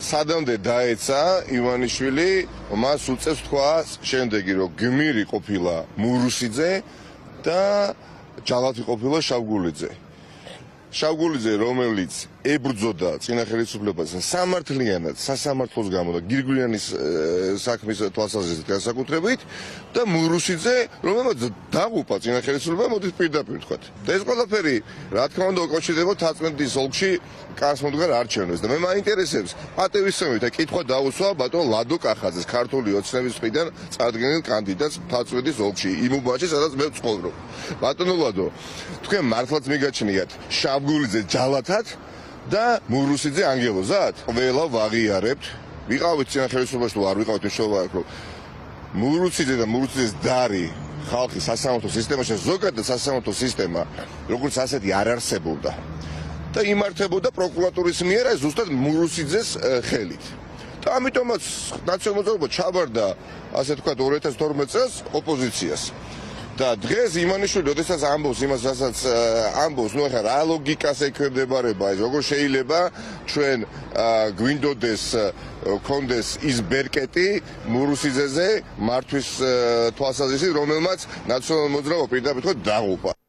სადამდე დაეცა ივანიშვილი, მას უწევს თქვა შემდეგი, რომ გმირი ყოფილა მურუსიძე და ჯალათი ყოფილა შავგულიძე. შავგულიძე, რომელიც ებრძოდა წინა ხელისუფლებას სამართლიანად, სასამართლოს გამო და გირგვიანის საქმის თვალსაზრისით განსაკუთრებით და მურუსიძე, რომელმაც დაღუპა წინა ხელისუფლება, მოდით პირდაპირ ვთქვათ. და ეს ყველაფერი, რა თქმა უნდა, უკავშირდება 11-ის ოლქში კაცმოდგარ არჩევნებს და მე მაინტერესებს პატივისცემით და კითხვა დაუსვა ბატონ ლადო კახაძეს, ქართული ოცნების მხრიდან წარდგენილ კანდიდატს 11-ის ოლქში, იმ უბანში, სადაც მე ვცხოვრობ. ბატონო ლადო, თქვენ მართლაც მიგაჩნიათ შავგულიძე ჯალათად და მურუსიძე ანგელოზად? ყველა ვაღიარებთ. ვიყავით წინა ხელისუფლებაში თუ არ ვიყავით, მნიშვნელობა აქვს, რომ მურუსიძე და მურუსიძეს დარი ხალხის სასამართლო სისტემაში, ზოგადად სასამართლო სისტემა, როგორც ასეთი არ არსებობდა. და იმართებოდა პროკურატურის მიერ ზუსტად მურუსიძეს ხელით. და ამიტომაც ნაციონალურ მოძრაობა ჩაბარდა, ასე ვთქვათ, 2012 წელს ოპოზიციას. და დღეს ივანიშვილი, როდესაც ამბობს იმას, რასაც ამბობს, ნუ ახლა რა ლოგიკას ექვემდებარება ეს, როგორ შეიძლება ჩვენ გვინდოდეს კონდეს ის ბერკეტი მურუსიძეზე მართვის თვალსაზრისით, რომელმაც ნაციონალურ მოძრაობა პირდაპირ დაღუპა.